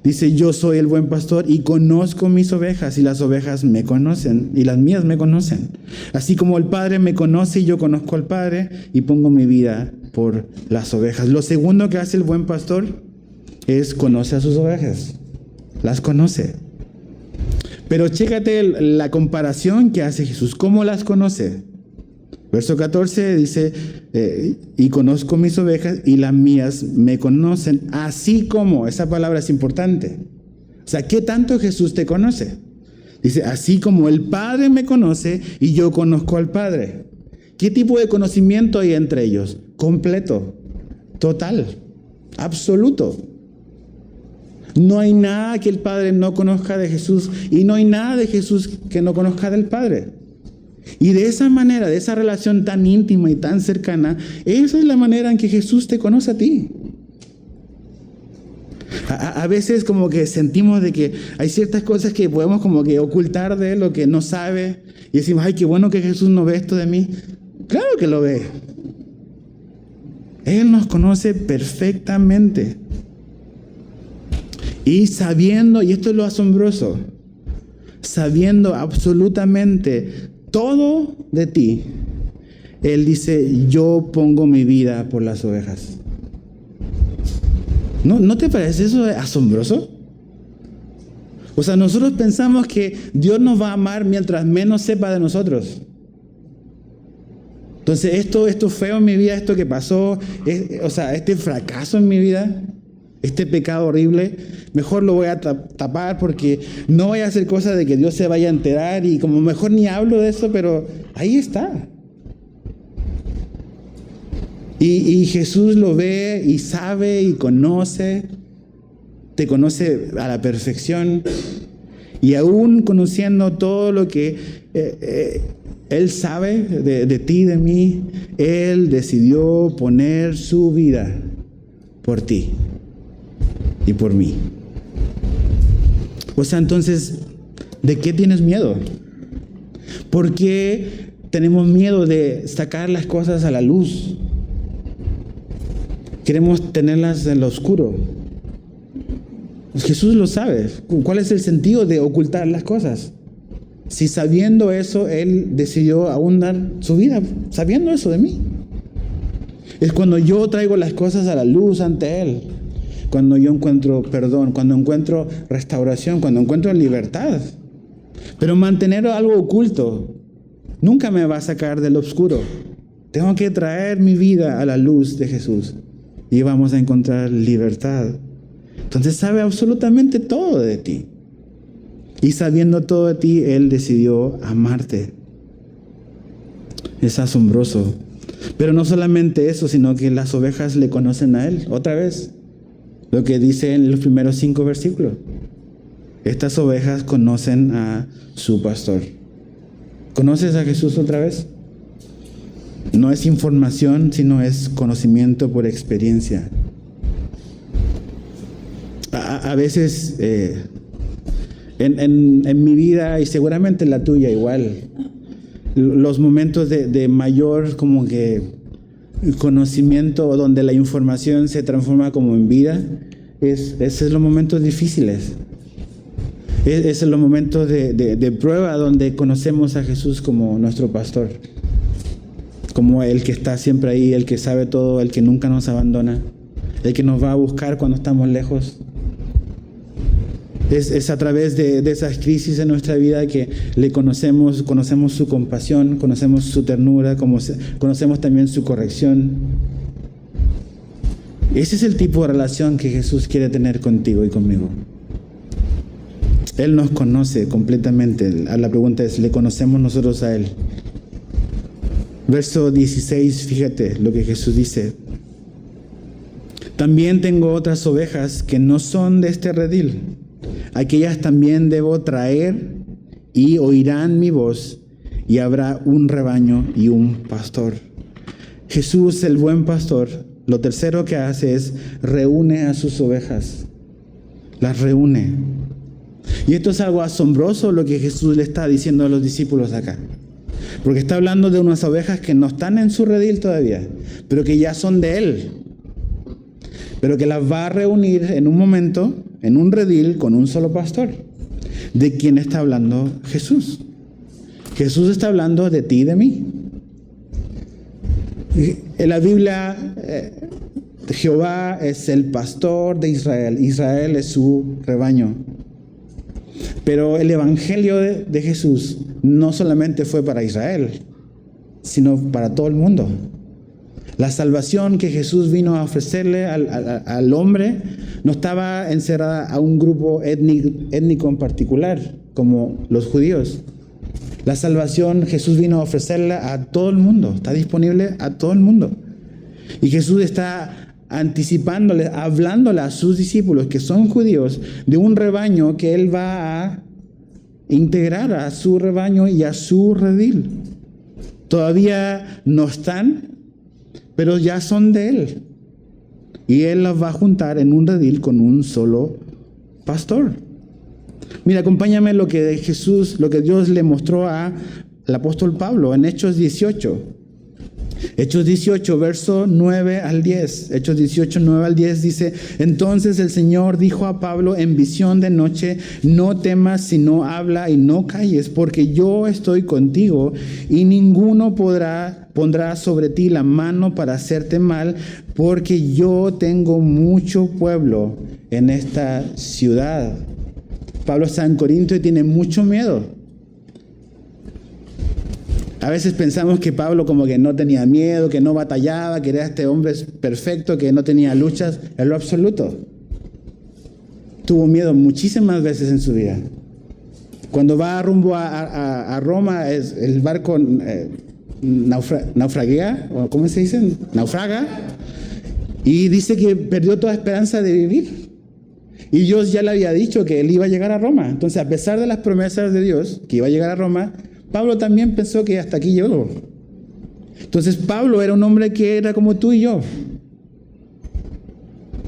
Dice: yo soy el buen pastor y conozco mis ovejas, y las ovejas me conocen y las mías me conocen. Así como el Padre me conoce y yo conozco al Padre y pongo mi vida por las ovejas. Lo segundo que hace el buen pastor es conoce a sus ovejas, las conoce. Pero chécate la comparación que hace Jesús. ¿Cómo las conoce? Verso 14 dice: y conozco mis ovejas y las mías me conocen, así como. Esa palabra es importante. O sea, ¿qué tanto Jesús te conoce? Dice: así como el Padre me conoce y yo conozco al Padre. ¿Qué tipo de conocimiento hay entre ellos? Completo, total, absoluto. No hay nada que el Padre no conozca de Jesús y no hay nada de Jesús que no conozca del Padre. Y de esa manera, de esa relación tan íntima y tan cercana, esa es la manera en que Jesús te conoce a ti. A veces como que sentimos de que hay ciertas cosas que podemos como que ocultar de Él, lo que no sabe, y decimos: ay, qué bueno que Jesús no ve esto de mí. Claro que lo ve. Él nos conoce perfectamente. Y sabiendo, y esto es lo asombroso, sabiendo absolutamente todo de ti, Él dice, yo pongo mi vida por las ovejas. ¿No te parece eso asombroso? O sea, nosotros pensamos que Dios nos va a amar mientras menos sepa de nosotros. Entonces, esto feo en mi vida, esto que pasó, este fracaso en mi vida, este pecado horrible, mejor lo voy a tapar porque no voy a hacer cosas de que Dios se vaya a enterar y como mejor ni hablo de eso, pero ahí está. Y Jesús lo ve y sabe y conoce, te conoce a la perfección. Y aún conociendo todo lo que Él sabe de ti, de mí, Él decidió poner su vida por ti y por mí. O sea, entonces, ¿de qué tienes miedo? ¿Por qué tenemos miedo de sacar las cosas a la luz? Queremos tenerlas en lo oscuro. Pues Jesús lo sabe. ¿Cuál es el sentido de ocultar las cosas? Si sabiendo eso, Él decidió aún dar su vida, sabiendo eso de mí. Es cuando yo traigo las cosas a la luz ante Él, cuando yo encuentro perdón, cuando encuentro restauración, cuando encuentro libertad. Pero mantener algo oculto nunca me va a sacar del oscuro. Tengo que traer mi vida a la luz de Jesús y vamos a encontrar libertad. Entonces sabe absolutamente todo de ti. Y sabiendo todo de ti, Él decidió amarte. Es asombroso. Pero no solamente eso, sino que las ovejas le conocen a Él. Otra vez, lo que dice en los primeros 5 versículos. Estas ovejas conocen a su pastor. ¿Conoces a Jesús otra vez? No es información, sino es conocimiento por experiencia. A veces en mi vida y seguramente en la tuya igual, los momentos de mayor como que conocimiento donde la información se transforma como en vida, esos son los momentos difíciles. Esos son los momentos de prueba donde conocemos a Jesús como nuestro pastor, como el que está siempre ahí, el que sabe todo, el que nunca nos abandona, el que nos va a buscar cuando estamos lejos. Es a través de esas crisis en nuestra vida que le conocemos su compasión, conocemos su ternura, conocemos también su corrección. Ese es el tipo de relación que Jesús quiere tener contigo y conmigo. Él nos conoce completamente. La pregunta es, ¿le conocemos nosotros a Él? Verso 16, fíjate lo que Jesús dice. También tengo otras ovejas que no son de este redil. Aquellas también debo traer y oirán mi voz y habrá un rebaño y un pastor. Jesús, el buen pastor, lo tercero que hace es reúne a sus ovejas. Las reúne. Y esto es algo asombroso lo que Jesús le está diciendo a los discípulos acá. Porque está hablando de unas ovejas que no están en su redil todavía, pero que ya son de Él. Pero que las va a reunir en un momento, en un redil, con un solo pastor. ¿De quién está hablando Jesús? Jesús está hablando de ti y de mí. En la Biblia, Jehová es el pastor de Israel. Israel es su rebaño. Pero el evangelio de Jesús no solamente fue para Israel, sino para todo el mundo. La salvación que Jesús vino a ofrecerle al hombre no estaba encerrada a un grupo étnico en particular, como los judíos. La salvación Jesús vino a ofrecerla a todo el mundo, está disponible a todo el mundo. Y Jesús está anticipándole, hablándole a sus discípulos que son judíos de un rebaño que Él va a integrar a su rebaño y a su redil. Todavía no están, pero ya son de Él. Y Él las va a juntar en un redil con un solo pastor. Mira, acompáñame lo que Jesús, lo que Dios le mostró al apóstol Pablo en Hechos 18. Hechos 18, verso 9 al 10. Hechos 18, 9 al 10 dice: entonces el Señor dijo a Pablo en visión de noche: no temas, sino habla y no calles, porque yo estoy contigo, y ninguno pondrá sobre ti la mano para hacerte mal, porque yo tengo mucho pueblo en esta ciudad. Pablo está en Corinto y tiene mucho miedo. A veces pensamos que Pablo como que no tenía miedo, que no batallaba, que era este hombre perfecto, que no tenía luchas. En lo absoluto. Tuvo miedo muchísimas veces en su vida. Cuando va rumbo a Roma, el barco naufraguea, o ¿cómo se dice? Naufraga. Y dice que perdió toda esperanza de vivir. Y Dios ya le había dicho que él iba a llegar a Roma. Entonces, a pesar de las promesas de Dios, que iba a llegar a Roma, Pablo también pensó que hasta aquí llegó. Entonces Pablo era un hombre que era como tú y yo,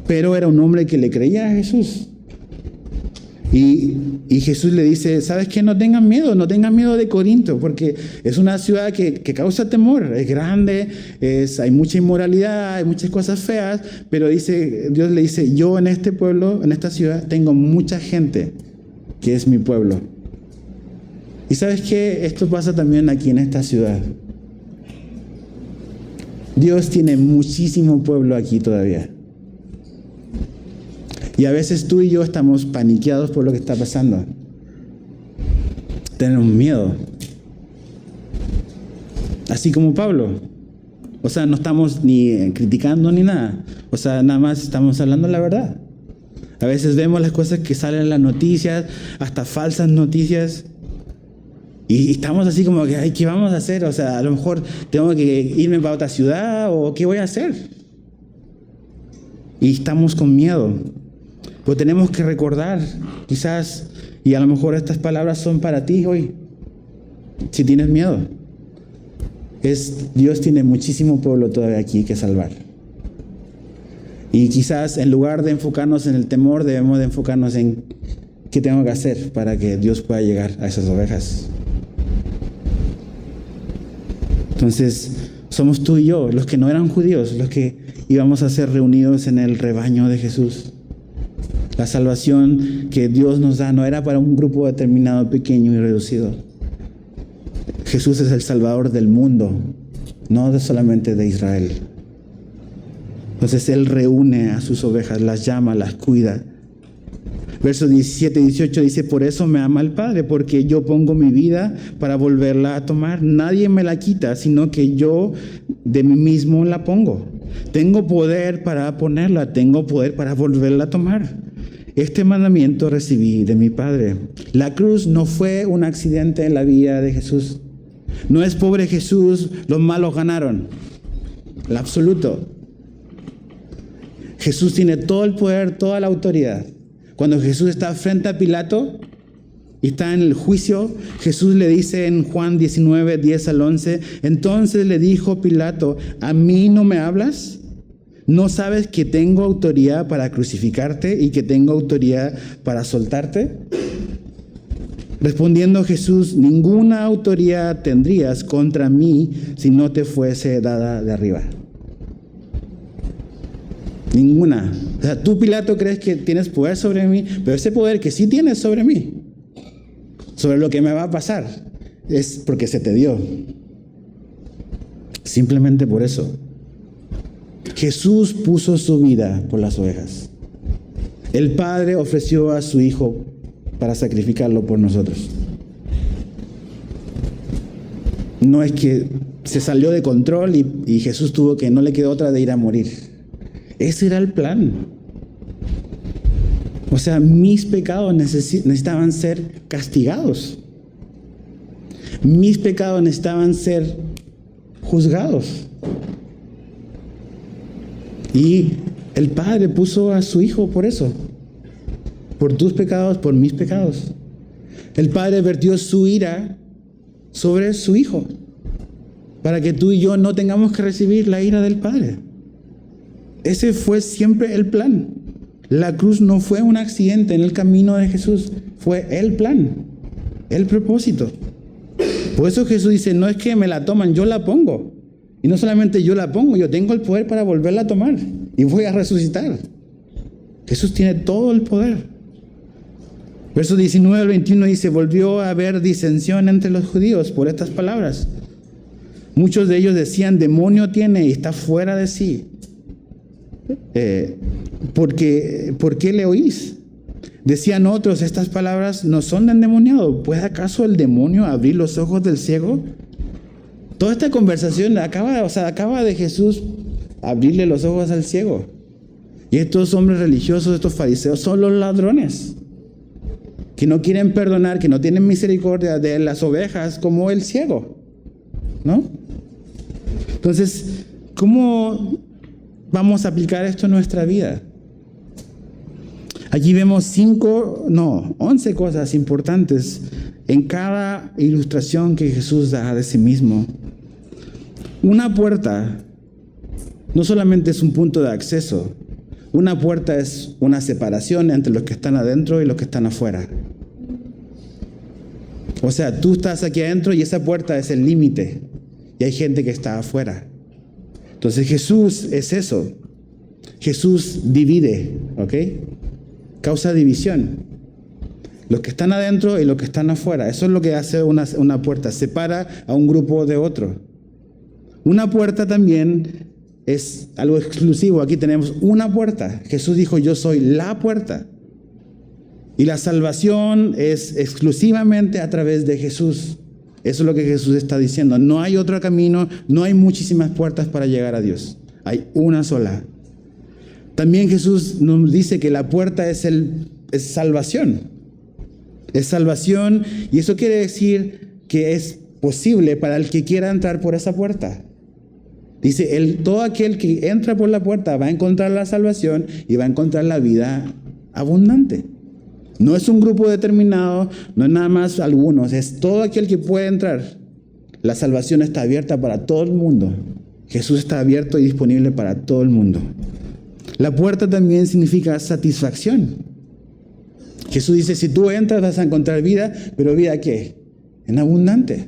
pero era un hombre que le creía a Jesús. Y Jesús le dice: ¿sabes qué? No tengan miedo de Corinto, porque es una ciudad que causa temor, es grande, hay mucha inmoralidad, hay muchas cosas feas, pero Dios le dice: yo en este pueblo, en esta ciudad, tengo mucha gente que es mi pueblo. Y ¿sabes qué? Esto pasa también aquí en esta ciudad. Dios tiene muchísimo pueblo aquí todavía. Y a veces tú y yo estamos paniqueados por lo que está pasando. Tenemos miedo. Así como Pablo. O sea, no estamos ni criticando ni nada. O sea, nada más estamos hablando la verdad. A veces vemos las cosas que salen en las noticias, hasta falsas noticias. Y estamos así como que: ay, ¿qué vamos a hacer? O sea, a lo mejor tengo que irme para otra ciudad, o ¿qué voy a hacer? Y estamos con miedo. Pero tenemos que recordar, quizás, y a lo mejor estas palabras son para ti hoy, si tienes miedo. Dios tiene muchísimo pueblo todavía aquí que salvar. Y quizás en lugar de enfocarnos en el temor, debemos de enfocarnos en qué tengo que hacer para que Dios pueda llegar a esas ovejas. Entonces, somos tú y yo, los que no eran judíos, los que íbamos a ser reunidos en el rebaño de Jesús. La salvación que Dios nos da no era para un grupo determinado, pequeño y reducido. Jesús es el Salvador del mundo, no solamente de Israel. Entonces Él reúne a sus ovejas, las llama, las cuida. Versos 17 y 18 dice: por eso me ama el Padre, porque yo pongo mi vida para volverla a tomar. Nadie me la quita, sino que yo de mí mismo la pongo. Tengo poder para ponerla, tengo poder para volverla a tomar. Este mandamiento recibí de mi Padre. La cruz no fue un accidente en la vida de Jesús. No es pobre Jesús, los malos ganaron. En absoluto. Jesús tiene todo el poder, toda la autoridad. Cuando Jesús está frente a Pilato y está en el juicio, Jesús le dice en Juan 19, 10 al 11: entonces le dijo Pilato: ¿a mí no me hablas? ¿No sabes que tengo autoridad para crucificarte y que tengo autoridad para soltarte? Respondiendo Jesús: ninguna autoridad tendrías contra mí si no te fuese dada de arriba. Ninguna. O sea, tú, Pilato, crees que tienes poder sobre mí, pero ese poder que sí tienes sobre mí, sobre lo que me va a pasar, es porque se te dio. Simplemente por eso. Jesús puso su vida por las ovejas. El Padre ofreció a su Hijo para sacrificarlo por nosotros. No es que se salió de control y Jesús no le quedó otra de ir a morir. Ese era el plan. O sea, mis pecados necesitaban ser castigados. Mis pecados necesitaban ser juzgados. Y el Padre puso a su Hijo por eso. Por tus pecados, por mis pecados. El Padre vertió su ira sobre su Hijo, para que tú y yo no tengamos que recibir la ira del Padre. Ese fue siempre el plan. La cruz no fue un accidente en el camino de Jesús, fue el plan, el propósito. Por eso Jesús dice: no es que me la toman, yo la pongo. Y no solamente yo la pongo, yo tengo el poder para volverla a tomar. Y voy a resucitar. Jesús tiene todo el poder. Verso 19 al 21 dice, volvió a haber disensión entre los judíos por estas palabras. Muchos de ellos decían, demonio tiene y está fuera de sí. ¿Por qué le oís? Decían otros, estas palabras no son de endemoniado. ¿Puede acaso el demonio abrir los ojos del ciego? Toda esta conversación acaba de Jesús abrirle los ojos al ciego. Y estos hombres religiosos, estos fariseos, son los ladrones, que no quieren perdonar, que no tienen misericordia de las ovejas como el ciego, ¿no? Entonces, ¿cómo vamos a aplicar esto en nuestra vida? Allí vemos 11 cosas importantes en cada ilustración que Jesús da de sí mismo. Una puerta no solamente es un punto de acceso, una puerta es una separación entre los que están adentro y los que están afuera. O sea, tú estás aquí adentro y esa puerta es el límite y hay gente que está afuera. Entonces Jesús es eso. Jesús divide, ¿ok? Causa división. Los que están adentro y los que están afuera. Eso es lo que hace una puerta. Separa a un grupo de otro. Una puerta también es algo exclusivo. Aquí tenemos una puerta. Jesús dijo, yo soy la puerta. Y la salvación es exclusivamente a través de Jesús. Eso es lo que Jesús está diciendo. No hay otro camino, no hay muchísimas puertas para llegar a Dios. Hay una sola. También Jesús nos dice que la puerta es salvación. Es salvación, y eso quiere decir que es posible para el que quiera entrar por esa puerta. Dice, todo aquel que entra por la puerta va a encontrar la salvación y va a encontrar la vida abundante. No es un grupo determinado, no es nada más algunos, es todo aquel que puede entrar. La salvación está abierta para todo el mundo. Jesús está abierto y disponible para todo el mundo. La puerta también significa satisfacción. Jesús dice, si tú entras vas a encontrar vida, pero ¿vida qué? En abundante.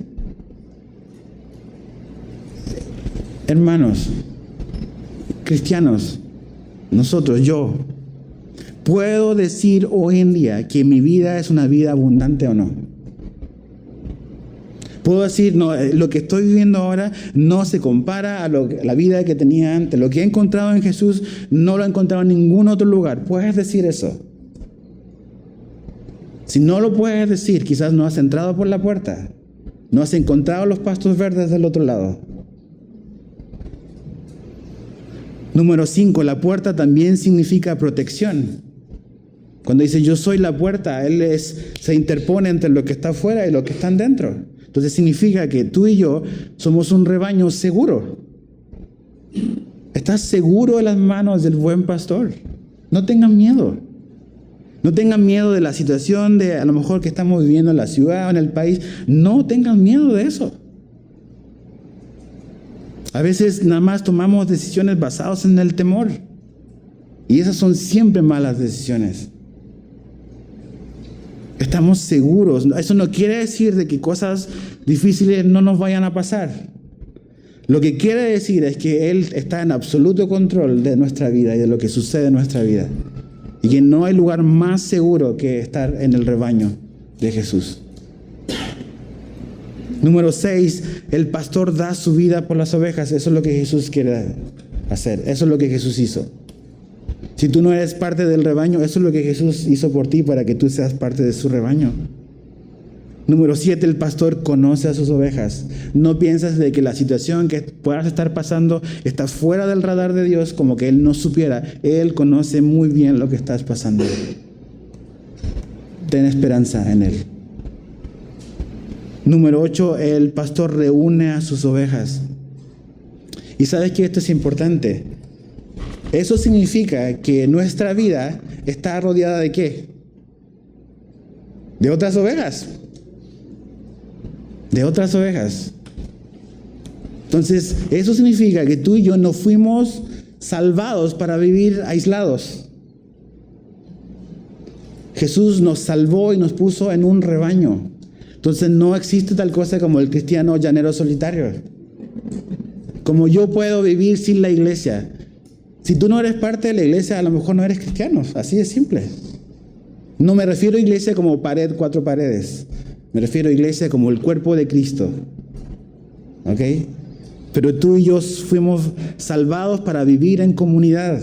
Hermanos, cristianos, nosotros, yo, ¿puedo decir hoy en día que mi vida es una vida abundante o no? Puedo decir, no, lo que estoy viviendo ahora no se compara a la vida que tenía antes. Lo que he encontrado en Jesús no lo he encontrado en ningún otro lugar. ¿Puedes decir eso? Si no lo puedes decir, quizás no has entrado por la puerta. No has encontrado los pastos verdes del otro lado. Número 5, la puerta también significa protección. Cuando dice yo soy la puerta, Él se interpone entre lo que está afuera y lo que están dentro. Entonces significa que tú y yo somos un rebaño seguro. Estás seguro de las manos del buen pastor. No tengan miedo. No tengan miedo de la situación de a lo mejor que estamos viviendo en la ciudad o en el país. No tengan miedo de eso. A veces nada más tomamos decisiones basadas en el temor. Y esas son siempre malas decisiones. Estamos seguros. Eso no quiere decir de que cosas difíciles no nos vayan a pasar. Lo que quiere decir es que Él está en absoluto control de nuestra vida y de lo que sucede en nuestra vida. Y que no hay lugar más seguro que estar en el rebaño de Jesús. Número 6, el pastor da su vida por las ovejas. Eso es lo que Jesús quiere hacer. Eso es lo que Jesús hizo. Si tú no eres parte del rebaño, eso es lo que Jesús hizo por ti para que tú seas parte de su rebaño. Número 7, el pastor conoce a sus ovejas. No piensas de que la situación que puedas estar pasando está fuera del radar de Dios, como que Él no supiera. Él conoce muy bien lo que estás pasando. Ten esperanza en Él. Número 8, el pastor reúne a sus ovejas. Y sabes que esto es importante. Eso significa que nuestra vida está rodeada ¿de qué? De otras ovejas. De otras ovejas. Entonces, eso significa que tú y yo no fuimos salvados para vivir aislados. Jesús nos salvó y nos puso en un rebaño. Entonces, no existe tal cosa como el cristiano llanero solitario. Como yo puedo vivir sin la iglesia. Si tú no eres parte de la iglesia, a lo mejor no eres cristiano. Así de simple. No me refiero a iglesia como pared, 4 paredes. Me refiero a iglesia como el cuerpo de Cristo. ¿Ok? Pero tú y yo fuimos salvados para vivir en comunidad.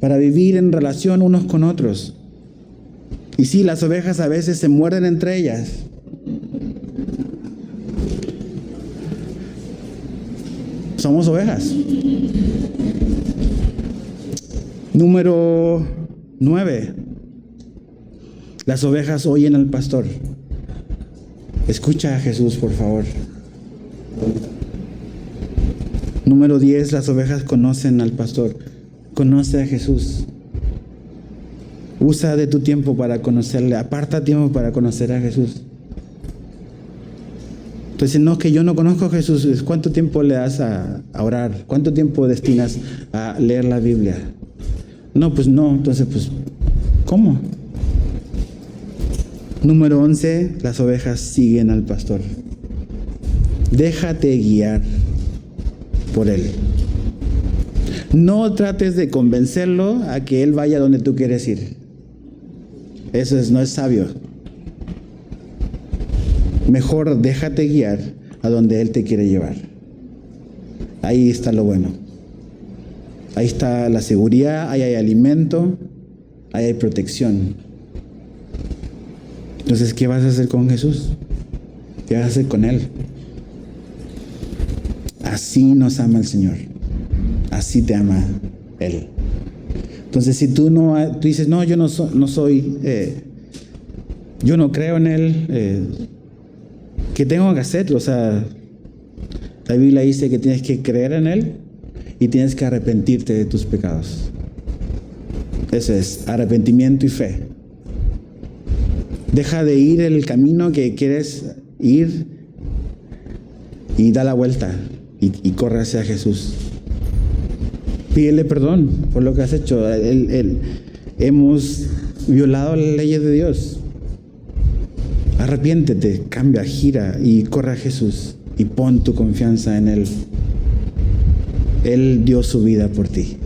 Para vivir en relación unos con otros. Y sí, las ovejas a veces se muerden entre ellas. Somos ovejas. Número 9. Las ovejas oyen al pastor. Escucha a Jesús, por favor. Número 10. Las ovejas conocen al pastor. Conoce a Jesús. Usa de tu tiempo para conocerle. Aparta tiempo para conocer a Jesús. Entonces, no, que yo no conozco a Jesús. ¿Cuánto tiempo le das a orar? ¿Cuánto tiempo destinas a leer la Biblia? No, pues no. Entonces, pues, ¿cómo? Número 11. Las ovejas siguen al pastor. Déjate guiar por él. No trates de convencerlo a que él vaya donde tú quieres ir. Eso no es sabio. Mejor déjate guiar a donde él te quiere llevar. Ahí está lo bueno. Ahí está la seguridad, ahí hay alimento, ahí hay protección. Entonces, ¿qué vas a hacer con Jesús? ¿Qué vas a hacer con él? Así nos ama el Señor. Así te ama Él. Entonces, si tú dices, no, yo no soy, yo no creo en Él, ¿qué tengo que hacer? O sea, la Biblia dice que tienes que creer en Él y tienes que arrepentirte de tus pecados. Eso es, arrepentimiento y fe. Deja de ir el camino que quieres ir y da la vuelta y corre hacia Jesús. Pídele perdón por lo que has hecho. Hemos violado las leyes de Dios. Arrepiéntete, cambia, gira y corre a Jesús y pon tu confianza en Él. Él dio su vida por ti.